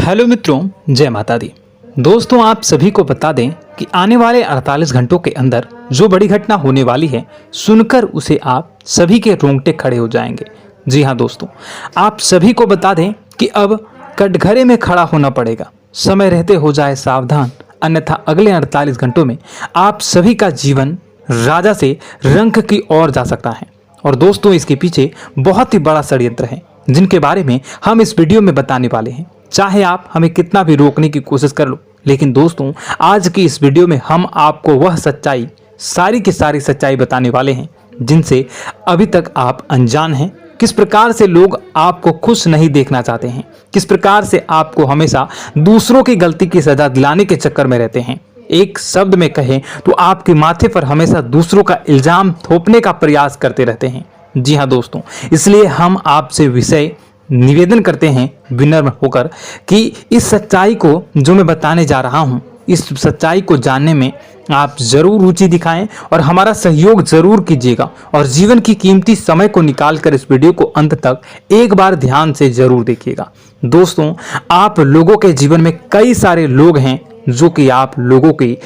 Hello मित्रों, जय माता दी। दोस्तों, आप सभी को बता दें कि आने वाले 48 घंटों के अंदर जो बड़ी घटना होने वाली है, सुनकर उसे आप सभी के रोंगटे खड़े हो जाएंगे। जी हाँ दोस्तों, आप सभी को बता दें कि अब कटघरे में खड़ा होना पड़ेगा। समय रहते हो जाए सावधान, अन्यथा अगले 48 घंटों में आप सभी का जीवन राजा से रंक की ओर जा सकता है। और दोस्तों, इसके पीछे बहुत ही बड़ा षड्यंत्र है जिनके बारे में हम इस वीडियो में बताने वाले हैं। चाहे आप हमें कितना भी रोकने की कोशिश कर लो, लेकिन दोस्तों आज की इस वीडियो में हम आपको वह सच्चाई, सारी की सारी सच्चाई बताने वाले हैं जिनसे अभी तक आप अनजान हैं। किस प्रकार से लोग आपको खुश नहीं देखना चाहते हैं, किस प्रकार से आपको हमेशा दूसरों की गलती की सजा दिलाने के चक्कर में रहते हैं। एक शब्द में कहें तो आपके माथे पर हमेशा दूसरों का इल्जाम थोपने का प्रयास करते रहते हैं। जी हाँ दोस्तों, इसलिए हम आपसे विषय निवेदन करते हैं विनम्र होकर कि इस सच्चाई को जो मैं बताने जा रहा हूं, इस सच्चाई को जानने में आप जरूर रुचि दिखाएं और हमारा सहयोग जरूर कीजिएगा। और जीवन की कीमती समय को निकालकर इस वीडियो को अंत तक एक बार ध्यान से जरूर देखिएगा। दोस्तों, आप लोगों के जीवन में कई सारे लोग हैं जो कि आप लोगों की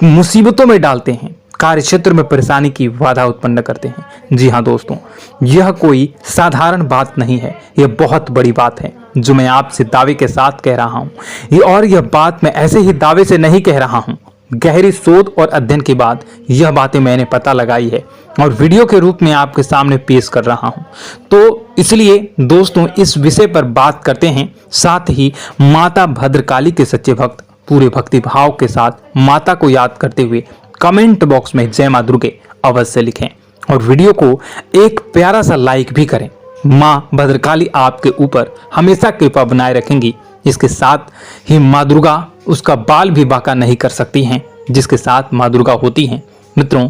मुसीबतों में डालते हैं, कार्य क्षेत्र में परेशानी की बाधा उत्पन्न करते हैं। जी हाँ दोस्तों, यह कोई साधारण बात नहीं है, यह बहुत बड़ी बात है जो मैं आपसे दावे के साथ कह रहा हूँ। और यह बात मैं ऐसे ही दावे से नहीं कह रहा हूँ, गहरी शोध और अध्ययन के बाद यह बातें मैंने पता लगाई है और वीडियो के रूप में आपके सामने पेश कर रहा हूँ। तो इसलिए दोस्तों, इस विषय पर बात करते हैं। साथ ही माता भद्रकाली के सच्चे भक्त पूरे भक्ति भाव के साथ माता को याद करते हुए कमेंट बॉक्स में जय मां दुर्गे अवश्य लिखें और वीडियो को एक प्यारा सा लाइक भी करें। मां भद्रकाली आपके ऊपर हमेशा कृपा बनाए रखेंगी। इसके साथ ही मां दुर्गा उसका बाल भी बांका नहीं कर सकती हैं जिसके साथ मां दुर्गा होती हैं। मित्रों,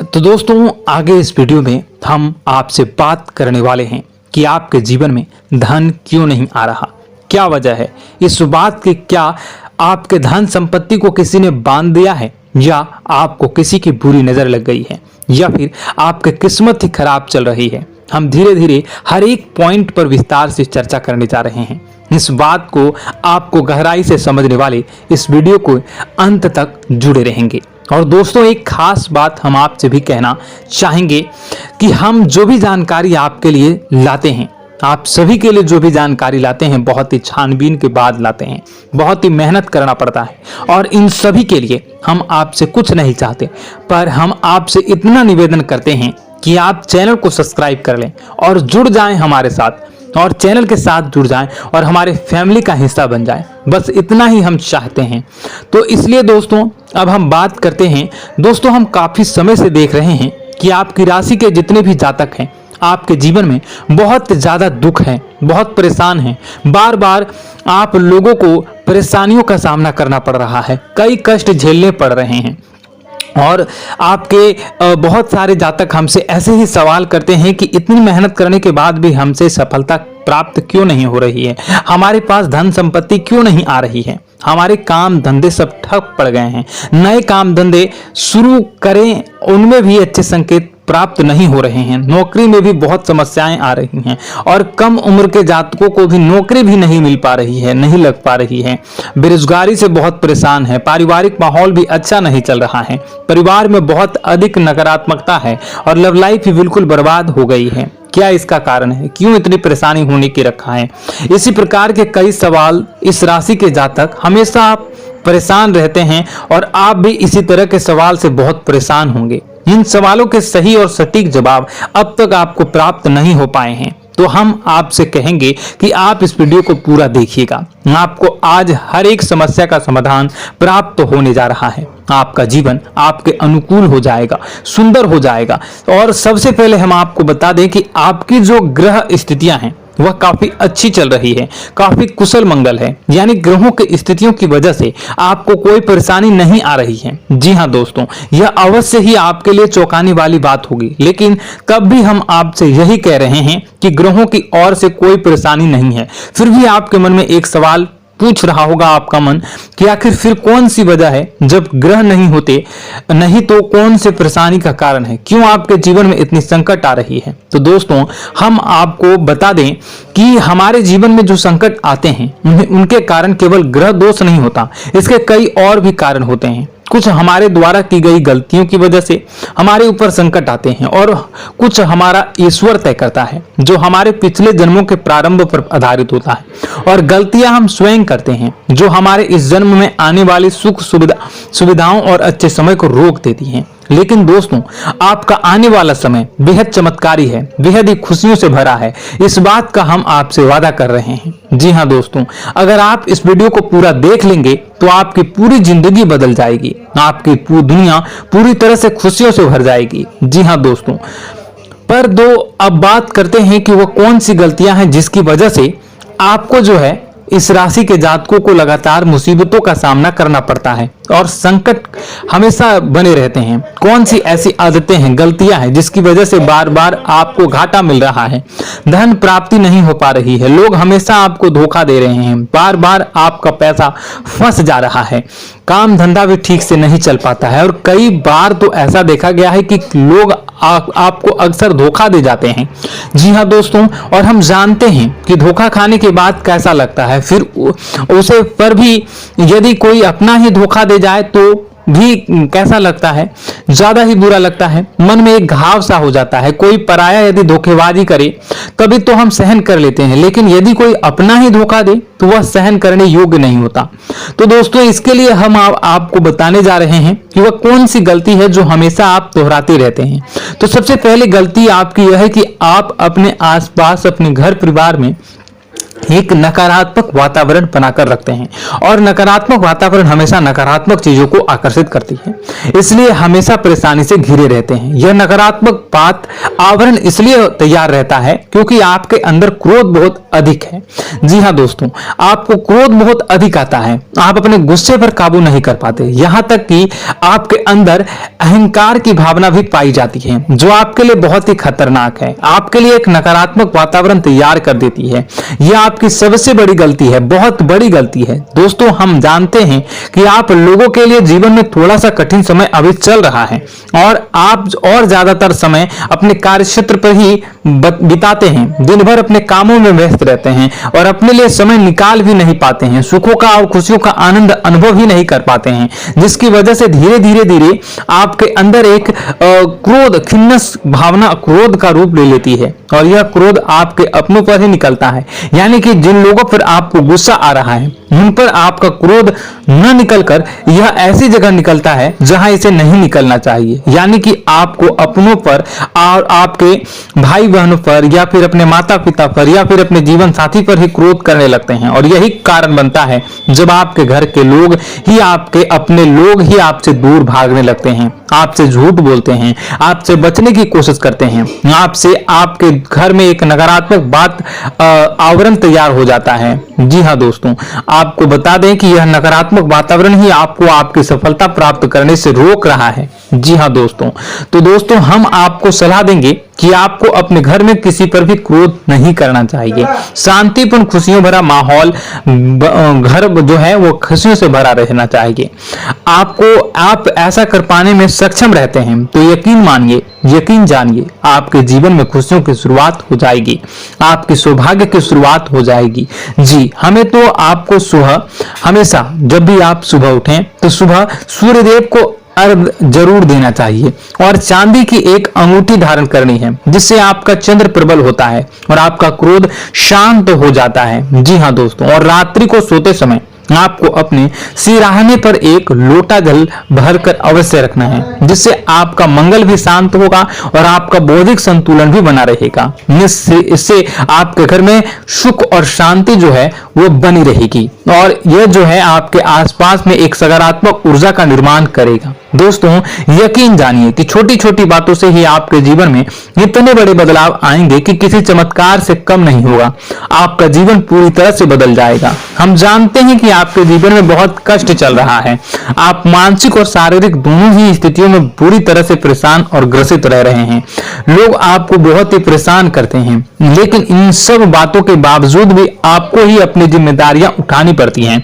तो दोस्तों आगे इस वीडियो में हम आपसे बात करने वाले हैं कि आपके जीवन में धन क्यों नहीं आ रहा, क्या वजह है इस बात की। क्या आपके धन संपत्ति को किसी ने बांध दिया है, या आपको किसी की बुरी नजर लग गई है, या फिर आपकी किस्मत ही खराब चल रही है। हम धीरे धीरे हर एक पॉइंट पर विस्तार से चर्चा करने जा रहे हैं। इस बात को आपको गहराई से समझने वाले इस वीडियो को अंत तक जुड़े रहेंगे। और दोस्तों, एक खास बात हम आपसे भी कहना चाहेंगे कि हम जो भी जानकारी आपके लिए लाते हैं, आप सभी के लिए जो भी जानकारी लाते हैं, बहुत ही छानबीन के बाद लाते हैं, बहुत ही मेहनत करना पड़ता है। और इन सभी के लिए हम आपसे कुछ नहीं चाहते, पर हम आपसे इतना निवेदन करते हैं कि आप चैनल को सब्सक्राइब कर लें और जुड़ जाएं हमारे साथ, और चैनल के साथ जुड़ जाएं और हमारे फैमिली का हिस्सा बन जाएं। बस इतना ही हम चाहते हैं। तो इसलिए दोस्तों, अब हम बात करते हैं। दोस्तों, हम काफी समय से देख रहे हैं कि आपकी राशि के जितने भी जातक हैं, आपके जीवन में बहुत ज्यादा दुख है, बहुत परेशान हैं। बार बार आप लोगों को परेशानियों का सामना करना पड़ रहा है, कई कष्ट झेलने पड़ रहे हैं। और आपके बहुत सारे जातक हमसे ऐसे ही सवाल करते हैं कि इतनी मेहनत करने के बाद भी हमसे सफलता प्राप्त क्यों नहीं हो रही है, हमारे पास धन संपत्ति क्यों नहीं आ रही है, हमारे काम धंधे सब ठप पड़ गए हैं, नए काम धंधे शुरू करें उनमें भी अच्छे संकेत प्राप्त नहीं हो रहे हैं, नौकरी में भी बहुत समस्याएं आ रही हैं, और कम उम्र के जातकों को भी नौकरी भी नहीं मिल पा रही है, नहीं लग पा रही है, बेरोजगारी से बहुत परेशान है, पारिवारिक माहौल भी अच्छा नहीं चल रहा है, परिवार में बहुत अधिक नकारात्मकता है और लव लाइफ भी बिल्कुल बर्बाद हो गई है। क्या इसका कारण है, क्यों इतनी परेशानी होने की रखा है? इसी प्रकार के कई सवाल इस राशि के जातक हमेशा आप परेशान रहते हैं और आप भी इसी तरह के सवाल से बहुत परेशान होंगे। इन सवालों के सही और सटीक जवाब अब तक आपको प्राप्त नहीं हो पाए हैं, तो हम आपसे कहेंगे कि आप इस वीडियो को पूरा देखिएगा। आपको आज हर एक समस्या का समाधान प्राप्त होने जा रहा है। आपका जीवन आपके अनुकूल हो जाएगा, सुंदर हो जाएगा। और सबसे पहले हम आपको बता दें कि आपकी जो ग्रह स्थितियां हैं वह काफी अच्छी चल रही है, काफी कुशल मंगल है, यानी ग्रहों की स्थितियों की वजह से आपको कोई परेशानी नहीं आ रही है। जी हाँ दोस्तों, यह अवश्य ही आपके लिए चौंकाने वाली बात होगी, लेकिन तब भी हम आपसे यही कह रहे हैं कि ग्रहों की ओर से कोई परेशानी नहीं है। फिर भी आपके मन में एक सवाल पूछ रहा होगा आपका मन कि आखिर फिर कौन सी वजह है, जब ग्रह नहीं होते नहीं तो कौन से परेशानी का कारण है, क्यों आपके जीवन में इतनी संकट आ रही है। तो दोस्तों हम आपको बता दें कि हमारे जीवन में जो संकट आते हैं उनके कारण केवल ग्रह दोष नहीं होता, इसके कई और भी कारण होते हैं। कुछ हमारे द्वारा की गई गलतियों की वजह से हमारे ऊपर संकट आते हैं और कुछ हमारा ईश्वर तय करता है, जो हमारे पिछले जन्मों के प्रारंभ पर आधारित होता है। और गलतियां हम स्वयं करते हैं, जो हमारे इस जन्म में आने वाली सुख सुविधाओं और अच्छे समय को रोक देती हैं। लेकिन दोस्तों आपका आने वाला समय बेहद चमत्कारी है, बेहद ही खुशियों से भरा है, इस बात का हम आपसे वादा कर रहे हैं। जी हाँ दोस्तों, अगर आप इस वीडियो को पूरा देख लेंगे तो आपकी पूरी जिंदगी बदल जाएगी, आपकी पूरी दुनिया पूरी तरह से खुशियों से भर जाएगी। जी हाँ दोस्तों, पर अब बात करते हैं कि वो कौन सी गलतियां हैं जिसकी वजह से आपको जो है इस राशि के जातकों को लगातार मुसीबतों का सामना करना पड़ता है और संकट हमेशा बने रहते हैं। कौन सी ऐसी आदतें हैं, गलतियां हैं जिसकी वजह से बार बार आपको घाटा मिल रहा है, धन प्राप्ति नहीं हो पा रही है, लोग हमेशा आपको धोखा दे रहे हैं, बार बार आपका पैसा फंस जा रहा है, काम धंधा भी ठीक से नहीं चल पाता है और कई बार तो ऐसा देखा गया है कि लोग आपको अक्सर धोखा दे जाते हैं। जी हाँ दोस्तों, और हम जानते हैं कि धोखा खाने के बाद कैसा लगता है, फिर उसे पर भी यदि कोई अपना ही धोखा दे जाए तो भी कैसा लगता है, ज्यादा ही बुरा लगता है, मन में एक घाव सा हो जाता है। कोई पराया यदि धोखेबाजी करे तभी तो हम सहन कर लेते हैं, लेकिन यदि कोई अपना ही धोखा दे तो वह सहन करने योग्य नहीं होता। तो दोस्तों इसके लिए हम आपको बताने जा रहे हैं कि वह कौन सी गलती है जो हमेशा आप दोहराते रहते हैं। तो सबसे पहले गलती आपकी यह है कि आप अपने आसपास, अपने घर परिवार में एक नकारात्मक वातावरण बनाकर रखते हैं और नकारात्मक वातावरण हमेशा नकारात्मक चीजों को आकर्षित करती है, इसलिए हमेशा परेशानी से घिरे रहते हैं। यह नकारात्मक बात आवरण इसलिए तैयार रहता है क्योंकि आपके अंदर क्रोध बहुत अधिक है। जी हाँ दोस्तों, आपको क्रोध बहुत अधिक आता है, आप अपने गुस्से पर काबू नहीं कर पाते, यहाँ तक कि आपके अंदर अहंकार की भावना भी पाई जाती है, जो आपके लिए बहुत ही खतरनाक है, आपके लिए एक नकारात्मक वातावरण तैयार कर देती है। यह आपकी सबसे बड़ी गलती है, बहुत बड़ी गलती है। दोस्तों हम जानते हैं कि आप लोगों के लिए जीवन में थोड़ा सा कठिन समय अभी चल रहा है और आप और ज्यादातर समय अपने कार्य क्षेत्र पर ही बिताते हैं, दिन भर अपने कामों में व्यस्त रहते हैं और अपने लिए समय निकाल भी नहीं पाते हैं, सुखों का और खुशियों का आनंद अनुभव ही नहीं कर पाते हैं, जिसकी वजह से धीरे धीरे आपके अंदर एक क्रोध, खिन्नस भावना क्रोध का रूप ले लेती है और यह क्रोध आपके अपनों पर ही निकलता है। यानी कि जिन लोगों पर आपको गुस्सा आ रहा है उन पर आपका क्रोध न निकलकर यह ऐसी जगह निकलता है जहां इसे नहीं निकलना चाहिए, यानी कि आपको अपनों पर और आपके भाई बहनों पर या फिर अपने माता पिता पर या फिर अपने जीवन साथी पर ही क्रोध करने लगते हैं। और यही कारण बनता है जब आपके घर के लोग ही, आपके अपने लोग ही आपसे दूर भागने लगते हैं, आपसे झूठ बोलते हैं, आपसे बचने की कोशिश करते हैं, आपसे आपके घर में एक नकारात्मक बात आवरण तैयार हो जाता है। जी हाँ दोस्तों, आपको बता दें कि यह नकारात्मक वातावरण ही आपको आपकी सफलता प्राप्त करने से रोक रहा है। जी हाँ दोस्तों, तो दोस्तों हम आपको सलाह देंगे कि आपको अपने घर में किसी पर भी क्रोध नहीं करना चाहिए। शांतिपूर्ण खुशियों भरा माहौल, घर जो है वो खुशियों से भरा रहना चाहिए। आप ऐसा कर पाने में सक्षम रहते हैं तो यकीन मानिए, यकीन जानिए, आपके जीवन में खुशियों की शुरुआत हो जाएगी, आपकी सौभाग्य की शुरुआत हो जाएगी। जी हमें तो आपको सुबह, हमेशा जब भी आप सुबह उठें तो सुबह सूर्यदेव को अर्घ जरूर देना चाहिए और चांदी की एक अंगूठी धारण करनी है, जिससे आपका चंद्र प्रबल होता है और आपका क्रोध शांत हो जाता है। जी हाँ दोस्तों, और रात्रि को सोते समय आपको अपने सिराहने पर एक लोटा जल भरकर अवश्य रखना है, जिससे आपका मंगल भी शांत होगा और आपका बौद्धिक संतुलन भी बना रहेगा। इससे आपके घर में सुख और शांति जो है वो बनी रहेगी और यह जो है आपके आसपास में एक सकारात्मक ऊर्जा का निर्माण करेगा। दोस्तों यकीन जानिए कि छोटी छोटी बातों से ही आपके जीवन में इतने बड़े बदलाव आएंगे कि किसी चमत्कार से कम नहीं होगा, आपका जीवन पूरी तरह से बदल जाएगा। हम जानते हैं कि आपके जीवन में बहुत कष्ट चल रहा है। आप मानसिक और शारीरिक दोनों ही स्थितियों में बुरी तरह से परेशान और ग्रसित रह रहे हैं। लोग आपको बहुत ही परेशान करते हैं, लेकिन इन सब बातों के बावजूद भी आपको ही अपनी जिम्मेदारियां उठानी पड़ती हैं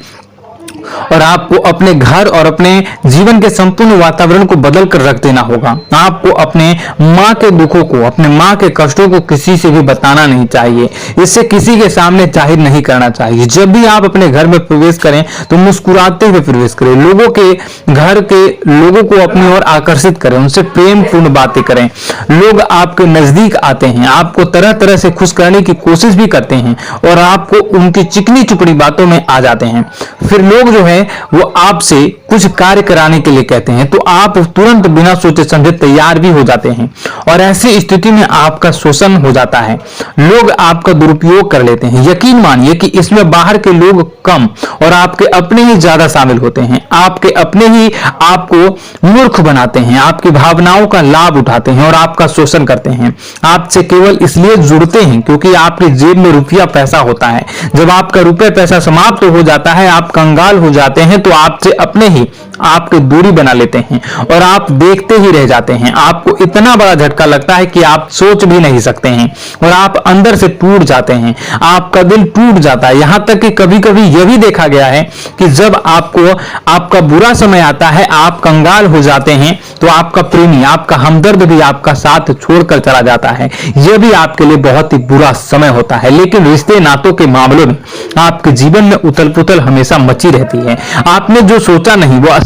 और आपको अपने घर और अपने जीवन के संपूर्ण वातावरण को बदल कर रख देना होगा। आपको अपने माँ के दुखों को, अपने माँ के कष्टों को किसी से भी बताना नहीं चाहिए, इससे किसी के सामने जाहिर नहीं करना चाहिए। जब भी आप अपने घर में प्रवेश करें तो मुस्कुराते हुए प्रवेश करें, लोगों के घर के लोगों को अपनी ओर आकर्षित करें, उनसे प्रेम पूर्ण बातें करें। लोग आपके नजदीक आते हैं, आपको तरह तरह से खुश करने की कोशिश भी करते हैं और आपको उनकी चिकनी चुपड़ी बातों में आ जाते हैं। फिर लोग जो है वो आपसे कुछ कार्य कराने के लिए कहते हैं तो आप तुरंत बिना सोचे समझे तैयार भी हो जाते हैं और ऐसी स्थिति में आपका शोषण हो जाता है। लोग आपका दुरुपयोग कर लेते हैं। यकीन मानिए कि इसमें बाहर के लोग कम और आपके अपने ही ज्यादा शामिल होते हैं। आपके अपने ही आपको मूर्ख बनाते हैं, आपकी भावनाओं का लाभ उठाते हैं और आपका शोषण करते हैं। आपसे केवल इसलिए जुड़ते हैं क्योंकि आपकी जेब में रुपया पैसा होता है। जब आपका रुपया पैसा समाप्त हो जाता है, आप कंगाल हो जाते हैं, तो आपसे अपने ही आपकी दूरी बना लेते हैं और आप देखते ही रह जाते हैं। आपको इतना बड़ा झटका लगता है कि आप सोच भी नहीं सकते हैं और आप अंदर से टूट जाते हैं। आपका दिल टूट जाता है। यहां तक कि कभी कभी यह भी देखा गया है कि जब आपको आपका बुरा समय आता है, आप कंगाल हो जाते हैं, तो आपका प्रेमी, आपका हमदर्द भी आपका साथ छोड़कर चला जाता है। यह भी आपके लिए बहुत ही बुरा समय होता है। लेकिन रिश्ते नातों के मामलों में आपके जीवन में उथल पुथल हमेशा मची रहती है। आपने जो सोचा नहीं वो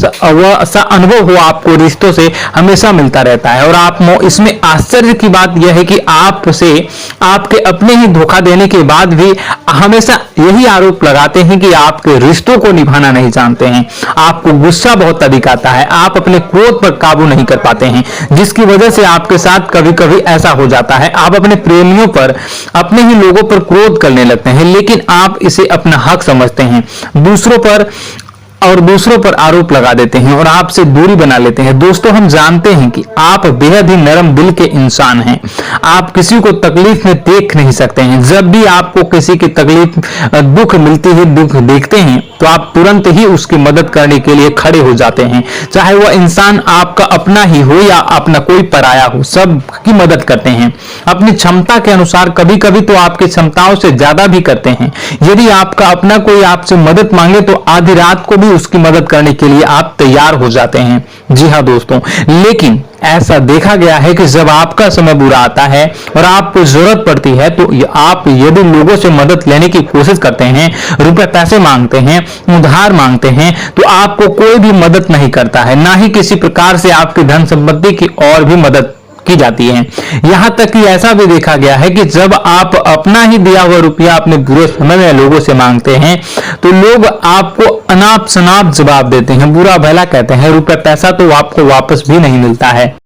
ऐसा अनुभव हो आपको रिश्तों से हमेशा मिलता रहता है। और आप इसमें आश्चर्य की बात यह है कि आपसे आपके अपने ही धोखा देने के बाद भी हमेशा यही आरोप लगाते हैं कि आपके रिश्तों को निभाना नहीं जानते हैं। आपको गुस्सा बहुत अधिक आता है, आप अपने क्रोध पर काबू नहीं कर पाते हैं, जिसकी वजह से आपके साथ कभी कभी ऐसा हो जाता है आप अपने प्रेमियों पर, अपने ही लोगों पर क्रोध करने लगते हैं, लेकिन आप इसे अपना हक समझते हैं, दूसरों पर आरोप लगा देते हैं और आपसे दूरी बना लेते हैं। दोस्तों, हम जानते हैं कि आप बेहद ही नरम दिल के इंसान हैं। आप किसी को तकलीफ में देख नहीं सकते हैं। जब भी आपको किसी की तकलीफ, दुख मिलती है, दुख देखते हैं, तो आप तुरंत ही उसकी मदद करने के लिए खड़े हो जाते हैं। चाहे वह इंसान आपका अपना ही हो या अपना कोई पराया हो, सबकी मदद करते हैं अपनी क्षमता के अनुसार। कभी कभी तो आपकी क्षमताओं से ज्यादा भी करते हैं। यदि आपका अपना कोई आपसे मदद मांगे तो आधी रात को भी उसकी मदद करने के लिए आप तैयार हो जाते हैं। जी हाँ दोस्तों, लेकिन ऐसा देखा गया है कि जब आपका समय बुरा आता है और आपको जरूरत पड़ती है तो आप यदि लोगों से मदद लेने की कोशिश करते हैं, रुपए पैसे मांगते हैं, उधार मांगते हैं, तो आपको कोई भी मदद नहीं करता है, ना ही किसी प्रकार से आपकी धन संपत्ति की और भी मदद की जाती है। यहां तक कि ऐसा भी देखा गया है कि जब आप अपना ही दिया हुआ रुपया अपने बुरे समय में लोगों से मांगते हैं तो लोग आपको अनाप शनाप जवाब देते हैं, बुरा भला कहते हैं, रुपया पैसा तो आपको वापस भी नहीं मिलता है।